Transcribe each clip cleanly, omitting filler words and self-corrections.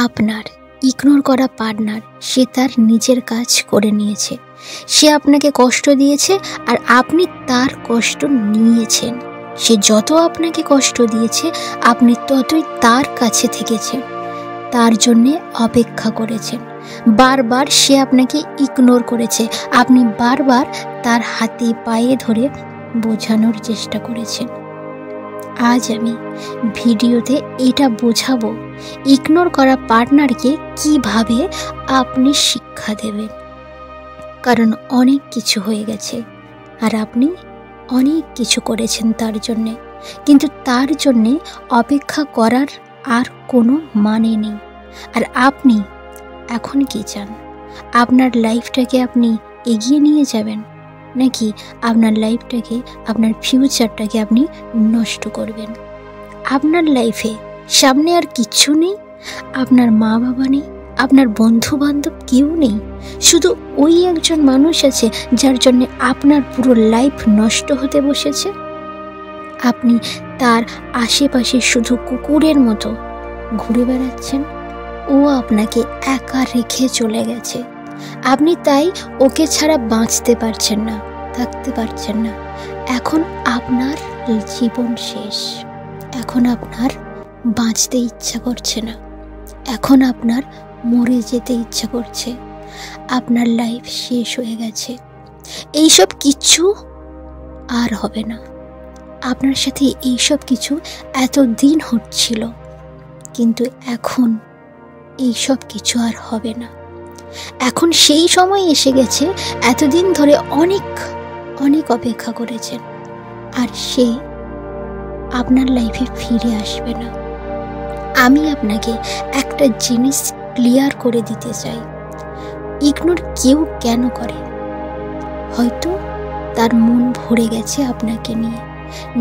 আপনার ইগনোর করা পার্টনার সে তার নিজের কাজ করে নিয়েছে। সে আপনাকে কষ্ট দিয়েছে আর আপনি তার কষ্ট নিয়েছেন। সে যত আপনাকে কষ্ট দিয়েছে আপনি ততই তার কাছে থেকেছেন, তার জন্যে অপেক্ষা করেছেন। বারবার সে আপনাকে ইগনোর করেছে, আপনি বারবার তার হাতে পায়ে ধরে বোঝানোর চেষ্টা করেছেন। আজ আমি ভিডিওতে এটা বোঝাবো ইগনোর করা পার্টনারকে কিভাবে আপনি শিক্ষা দেবেন। কারণ অনেক কিছু হয়ে গেছে আর আপনি অনেক কিছু করেছেন তার জন্যে, কিন্তু তার জন্যে অপেক্ষা করার আর কোনো মানে নেই। আর আপনি এখন কি চান? আপনার লাইফটাকে আপনি এগিয়ে নিয়ে যাবেন, নাকি আপনার লাইফটাকে, আপনার ফিউচারটাকে আপনি নষ্ট করবেন? আপনার লাইফে সামনে আর কিচ্ছু নেই, আপনার মা বাবা নেই, আপনার বন্ধু বান্ধব কেউ নেই, শুধু ওই একজন মানুষ আছে যার জন্য আপনার পুরো লাইফ নষ্ট হতে বসেছে। আপনি তার আশেপাশে শুধু কুকুরের মতো ঘুরে বেড়াচ্ছেন। ও আপনাকে একা রেখে চলে গেছে, আপনি তাই ওকে ছাড়া বাঁচতে পারছেন না, থাকতে পারছেন না। এখন আপনার জীবন শেষ, এখন আপনার বাঁচতে ইচ্ছা করছে না, এখন আপনার মরে যেতে ইচ্ছা করছে। আপনার লাইফ শেষ হয়ে গেছে, এইসব কিছু আর হবে না। আপনার সাথে এইসব কিছু এতদিন হচ্ছিল, কিন্তু এখন এইসব কিছু আর হবে না। এখন সেই সময় এসে গেছে, এতদিন ধরে অনেক অনেক অপেক্ষা করেছেন, আর সে আপনার লাইফে ফিরে আসবে না। আমি আপনাকে একটা জিনিস ক্লিয়ার করে দিতে চাই, ইগনোর কেউ কেন করে? হয়তো তার মন ভরে গেছে আপনাকে নিয়ে,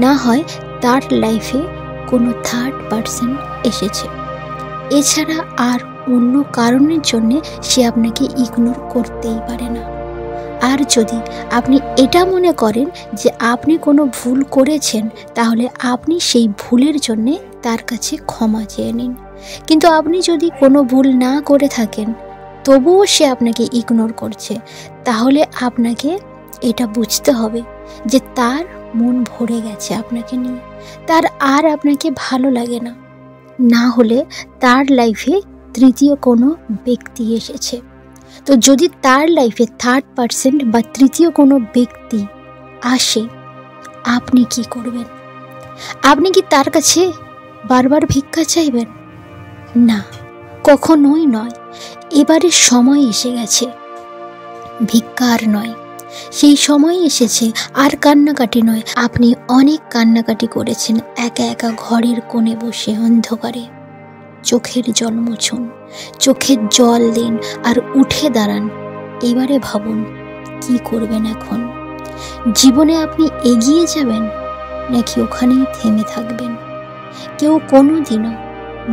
না হয় তার লাইফে কোনো থার্ড পারসন এসেছে। এছাড়া আর অন্য কারণের জন্যে সে আপনাকে ইগনোর করতেই পারে না। আর যদি আপনি এটা মনে করেন যে আপনি কোনো ভুল করেছেন, তাহলে আপনি সেই ভুলের জন্যে তার কাছে ক্ষমা চেয়ে নিন। কিন্তু আপনি যদি কোনো ভুল না করে থাকেন, তবুও সে আপনাকে ইগনোর করছে, তাহলে আপনাকে এটা বুঝতে হবে যে তার মন ভরে গেছে আপনাকে নিয়ে, তার আর আপনাকে ভালো লাগে না। না হলে তার লাইফে তৃতীয় কোনো ব্যক্তি এসেছে। তো যদি তার লাইফে থার্ড পারসন বা তৃতীয় কোনো ব্যক্তি আসে, আপনি কি করবেন? আপনি কি তার কাছে বারবার ভিক্ষা চাইবেন? না, কখনোই নয়। এবারে সময় এসে গেছে, ভিক্ষা আর নয়, সেই সময় এসেছে। আর কান্নাকাটি নয়। আপনি অনেক কান্নাকাটি করেছেন একা একা ঘরের কোণে বসে অন্ধকারে। চোখের জল মুছুন, চোখের জল দিন আর উঠে দাঁড়ান। এবারে ভাবুন কি করবেন এখন। জীবনে আপনি এগিয়ে যাবেন নাকি ওখানেই থেমে থাকবেন? কেউ কোনোদিনও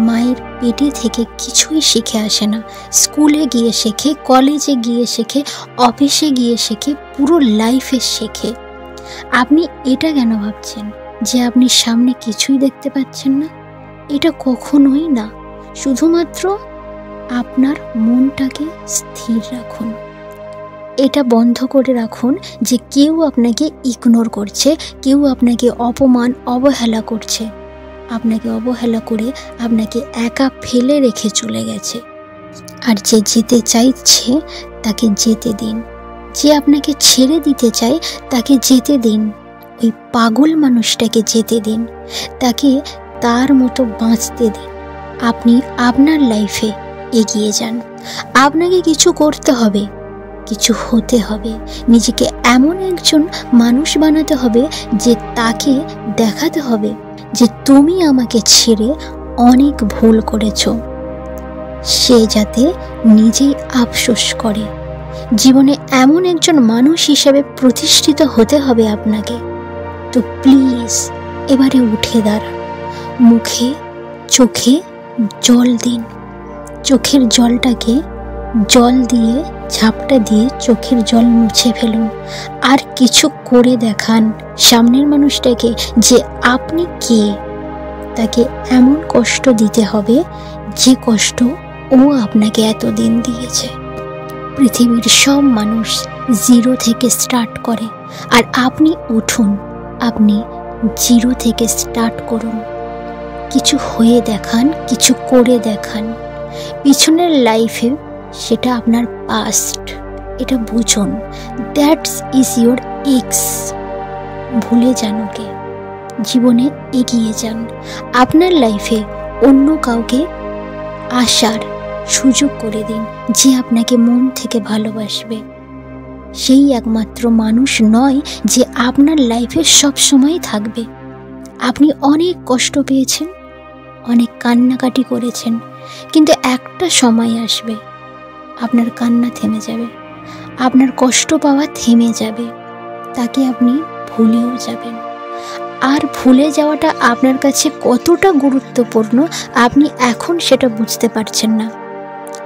মায়ের পেটে থেকে কিছুই শিখে আসে না। স্কুলে গিয়ে শেখে, কলেজে গিয়ে শেখে, অফিসে গিয়ে শেখে, পুরো লাইফে শেখে। আপনি এটা কেন ভাবছেন যে আপনি সামনে কিছুই দেখতে পাচ্ছেন না? এটা কখনোই না। শুধুমাত্র আপনার মনটাকে স্থির রাখুন। এটা বন্ধ করে রাখুন যে কেউ আপনাকে ইগনোর করছে, কেউ আপনাকে অপমান অবহেলা করছে। আপনাকে অবহেলা করে আপনাকে একা ফেলে রেখে চলে গেছে। আর যে যেতে চাইছে তাকে যেতে দিন, যে আপনাকে ছেড়ে দিতে চায় তাকে যেতে দিন। ওই পাগল মানুষটাকে যেতে দিন, তাকে তার মতো বাঁচতে দিন। আপনি আপনার লাইফে এগিয়ে যান। আপনাকে কিছু করতে হবে, কিছু হতে হবে, নিজেকে এমন একজন মানুষ বানাতে হবে যে তাকে দেখাতে হবে যে তুমি আমাকে ছেড়ে অনেক ভুল করেছ। সে যাতে নিজেই আফসোস করে। জীবনে এমন একজন মানুষ হিসেবে প্রতিষ্ঠিত হতে হবে আপনাকে। তো প্লিজ এবারে উঠে দাঁড়ান, মুখে চোখে জল দিন। চোখের জলটাকে জল দিয়ে ঝাপটা দিয়ে চোখের জল মুছে ফেলুন। আর কিছু করে দেখান সামনের মানুষটাকে যে আপনি কে। তাকে এমন কষ্ট দিতে হবে যে কষ্ট ও আপনাকে এত দিন দিয়েছে। পৃথিবীর সব মানুষ 0 থেকে স্টার্ট করে, আর আপনি উঠুন, আপনি 0 থেকে স্টার্ট করুন। কিছু হয়ে দেখান, কিছু করে দেখান। পিছনের লাইফে সেটা আপনার পাস্ট, এটা বুঝুন। That's is your x. ভুলে যান ওকে, জীবনে এগিয়ে যান। আপনার লাইফে অন্য কাউকে আসার সুযোগ করে দিন, যে আপনাকে মন থেকে ভালোবাসবে। সেই একমাত্র মানুষ নয় যে আপনার লাইফে সব সময় থাকবে। আপনি অনেক কষ্ট পেয়েছেন, অনেক কান্নাকাটি করেছেন, কিন্তু একটা সময় আসবে আপনার কান্না থেমে যাবে, আপনার কষ্ট পাওয়া থেমে যাবে, তাকে আপনি ভুলেও যাবেন। আর ভুলে যাওয়াটা আপনার কাছে কতটা গুরুত্বপূর্ণ আপনি এখন সেটা বুঝতে পারছেন না।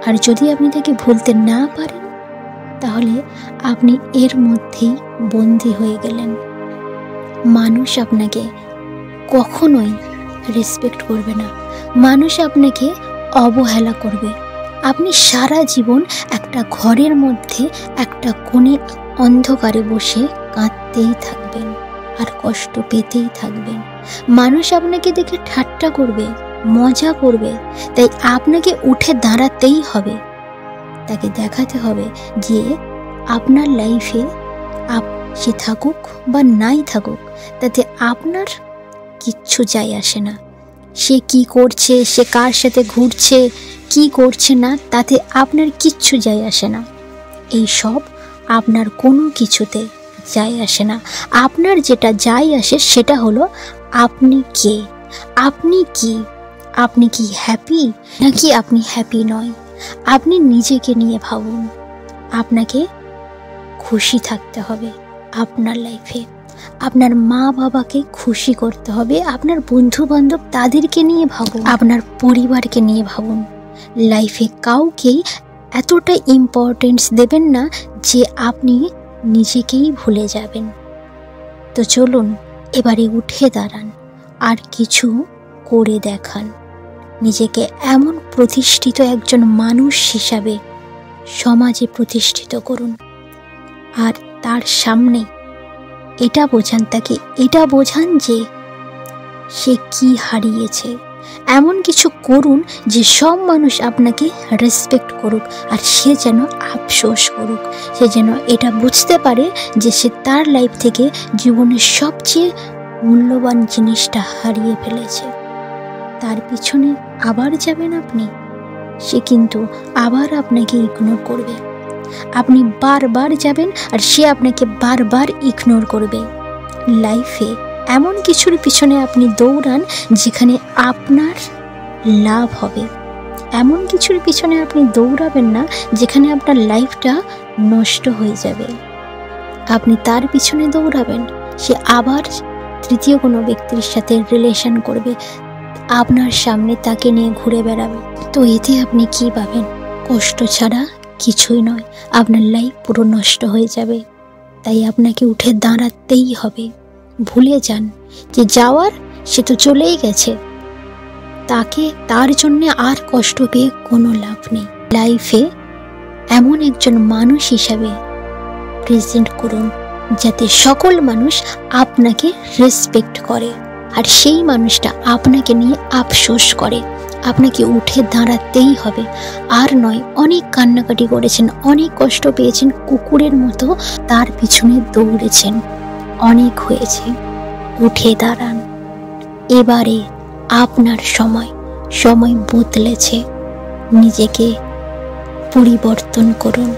আর যদি আপনি তাকে ভুলতে না পারেন, তাহলে আপনি এর মধ্যেই বন্দী হয়ে গেলেন। মানুষ আপনাকে কখনোই রেসপেক্ট করবে না, মানুষ আপনাকে অবহেলা করবে। আপনি সারা জীবন একটা ঘরের মধ্যে একটা কোণে অন্ধকারে বসে কাঁদতেই থাকবেন আর কষ্ট পেতেই থাকবেন। মানুষ আপনাকে দেখে ঠাট্টা করবে, মজা করবে, তাই আপনাকে উঠে দাঁড়াতেই হবে। তাকে দেখাতে হবে যে আপনার লাইফে সে থাকুক বা নাই থাকুক, তাতে আপনার কিচ্ছু যায় আসে না। সে কি করছে, সে কার সাথে ঘুরছে, কি করছে না, তাতে আপনার কিচ্ছু যায় আসে না। এই সব আপনার কোনো কিছুতে যায় আসে না। আপনার যেটা যায় আসে সেটা হলো আপনি কে, আপনি কি, আপনি কি হ্যাপি নাকি আপনি হ্যাপি নয়। আপনি নিজেকে নিয়ে ভাবুন। আপনাকে খুশি থাকতে হবে আপনার লাইফে, আপনার মা বাবাকে খুশি করতে হবে, আপনার বন্ধু বান্ধব তাদেরকে নিয়ে ভাবুন, আপনার পরিবারকে নিয়ে ভাবুন। লাইফে কাউকেই এতটা ইম্পর্টেন্স দেবেন না যে আপনি নিজেকেই ভুলে যাবেন। তো চলুন এবারে উঠে দাঁড়ান আর কিছু করে দেখান। নিজেকে এমন প্রতিষ্ঠিত একজন মানুষ হিসাবে সমাজে প্রতিষ্ঠিত করুন। আর তার সামনে এটা বোঝান, তাকে এটা বোঝান যে সে কি হারিয়েছে। এমন কিছু করুন যে সব মানুষ আপনাকে রেসপেক্ট করুক, আর সে যেন আফসোস করুক, সে যেন এটা বুঝতে পারে যে সে তার লাইফ থেকে জীবনের সবচেয়ে মূল্যবান জিনিসটা হারিয়ে ফেলেছে। তার পিছনে আবার যাবেন আপনি, সে কিন্তু আবার আপনাকে ইগনোর করবে। আপনি বারবার যাবেন আর সে আপনাকে বারবার ইগনোর করবে। লাইফে এমন কিছুর পিছনে আপনি দৌড়ান যেখানে আপনার লাভ হবে। এমন কিছুর পিছনে আপনি দৌড়াবেন না যেখানে আপনার লাইফটা নষ্ট হয়ে যাবে। আপনি তার পিছনে দৌড়াবেন, সে আবার তৃতীয় কোনো ব্যক্তির সাথে রিলেশন করবে, আপনার সামনে তাকে নিয়ে ঘুরে বেড়াবে। তো এতে আপনি কি পাবেন? কষ্ট ছাড়া কিছুই নয়, আপনার লাইফ পুরো নষ্ট হয়ে যাবে। তাই আপনাকে উঠে দাঁড়াতেই হবে। ভুলে যান যে যাওয়ার সে তো চলেই গেছে, তাকে তার জন্য আর কষ্ট পেয়ে কোনো লাভ নেই। লাইফে এমন একজন মানুষ হিসাবে প্রেজেন্ট করুন যাতে সকল মানুষ আপনাকে রেসপেক্ট করে, আর সেই মানুষটা আপনাকে নিয়ে আফসোস করে। আপনাকে উঠে দাঁড়াতেই হবে, আর নয়। অনেক কান্নাকাটি করেছেন, অনেক কষ্ট পেয়েছেন, কুকুরের মতো তার পিছনে দৌড়েছেন, অনেক হয়েছে। উঠে দাঁড়ান, এবারে আপনার সময় বদলেছে। নিজেকে পরিবর্তন করুন।